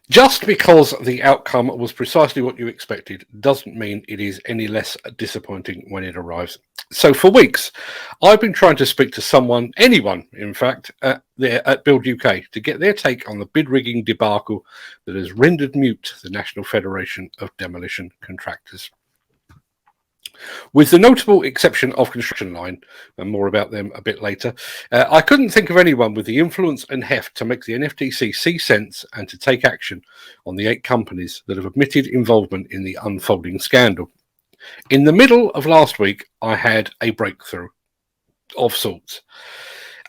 Just because the outcome was precisely what you expected doesn't mean it is any less disappointing when it arrives. So for weeks, I've been trying to speak to someone, anyone, in fact, at Build UK to get their take on the bid rigging debacle that has rendered mute the National Federation of Demolition Contractors. With the notable exception of ConstructionLine, and more about them a bit later, I couldn't think of anyone with the influence and heft to make the NFDC see sense and to take action on the 8 companies that have admitted involvement in the unfolding scandal. In the middle of last week, I had a breakthrough of sorts.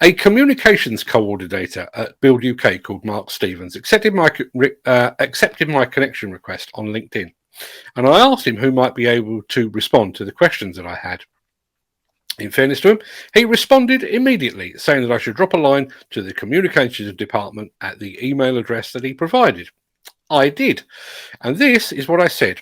A communications coordinator at Build UK called Mark Stevens accepted my connection request on LinkedIn. And I asked him who might be able to respond to the questions that I had. In fairness to him, he responded immediately, saying that I should drop a line to the communications department at the email address that he provided. I did. And this is what I said.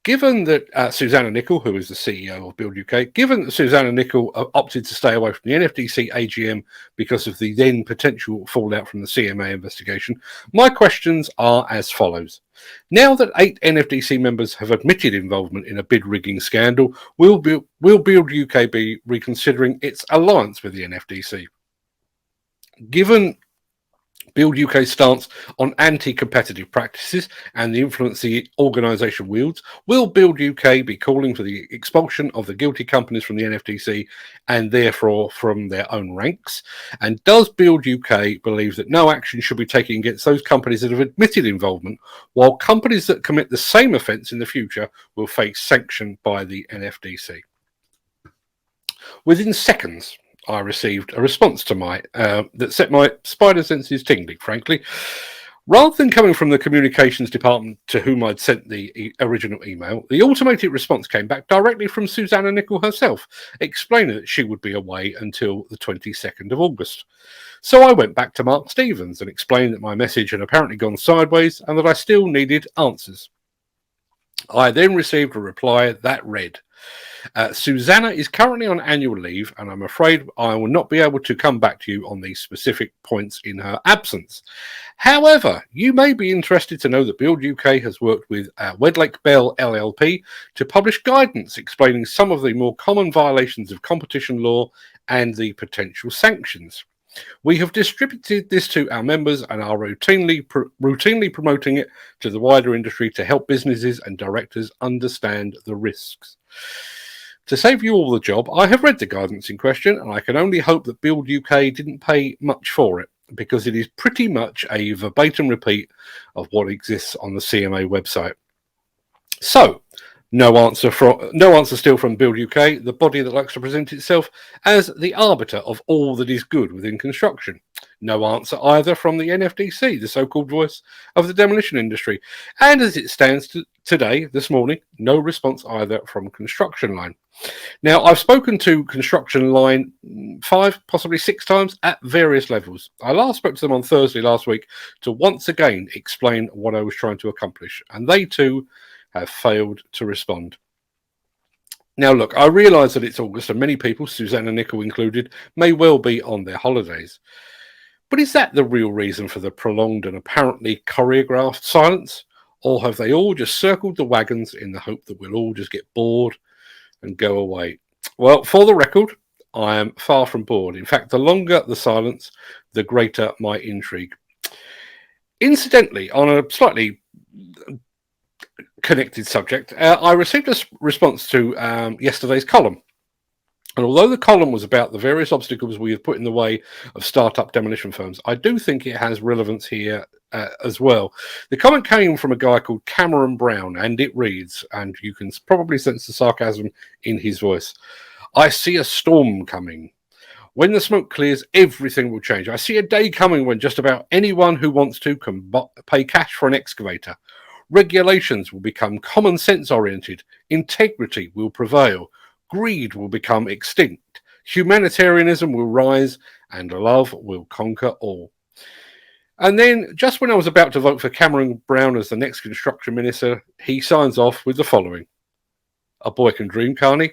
Given that Susanna Nicol, who is the CEO of Build UK, given that Susanna Nicol opted to stay away from the NFDC AGM because of the then potential fallout from the CMA investigation, my questions are as follows. Now that 8 NFDC members have admitted involvement in a bid rigging scandal, will Build UK be reconsidering its alliance with the NFDC? Given Build UK's stance on anti-competitive practices and the influence the organisation wields, will Build UK be calling for the expulsion of the guilty companies from the NFTC and therefore from their own ranks? And does Build UK believe that no action should be taken against those companies that have admitted involvement, while companies that commit the same offence in the future will face sanction by the NFDC? Within seconds, I received a response to my that set my spider senses tingling, frankly. Rather than coming from the communications department to whom I'd sent the original email, the automated response came back directly from Susanna Nicol herself, explaining that she would be away until the 22nd of August. So I went back to Mark Stevens and explained that my message had apparently gone sideways and that I still needed answers. I then received a reply that read, Susanna is currently on annual leave, and I'm afraid I will not be able to come back to you on these specific points in her absence. However, you may be interested to know that Build UK has worked with Wedlake Bell LLP to publish guidance explaining some of the more common violations of competition law and the potential sanctions. We have distributed this to our members and are routinely promoting it to the wider industry to help businesses and directors understand the risks. To save you all the job, I have read the guidance in question, and I can only hope that Build UK didn't pay much for it, because it is pretty much a verbatim repeat of what exists on the CMA website. So, no answer still from Build UK, the body that likes to present itself as the arbiter of all that is good within construction. No answer either from the NFDC, the so-called voice of the demolition industry. And as it stands today, this morning, no response either from ConstructionLine. Now, I've spoken to ConstructionLine 5, possibly 6 times at various levels. I last spoke to them on Thursday last week to once again explain what I was trying to accomplish, and they too have failed to respond. Now, look, I realise that it's August and many people, Susanna Nicol included, may well be on their holidays. But is that the real reason for the prolonged and apparently choreographed silence? Or have they all just circled the wagons in the hope that we'll all just get bored and go away? Well, for the record, I am far from bored. In fact, the longer the silence, the greater my intrigue. Incidentally, on a slightly connected subject, I received a response to yesterday's column. And although the column was about the various obstacles we have put in the way of startup demolition firms, I do think it has relevance here as well. The comment came from a guy called Cameron Brown, and it reads, and you can probably sense the sarcasm in his voice, I see a storm coming. When the smoke clears, everything will change. I see a day coming when just about anyone who wants to can pay cash for an excavator. Regulations will become common sense oriented. Integrity will prevail. Greed will become extinct. Humanitarianism will rise, and love will conquer all. And then, just when I was about to vote for Cameron Brown as the next construction minister, he signs off with the following. A boy can dream, can't he?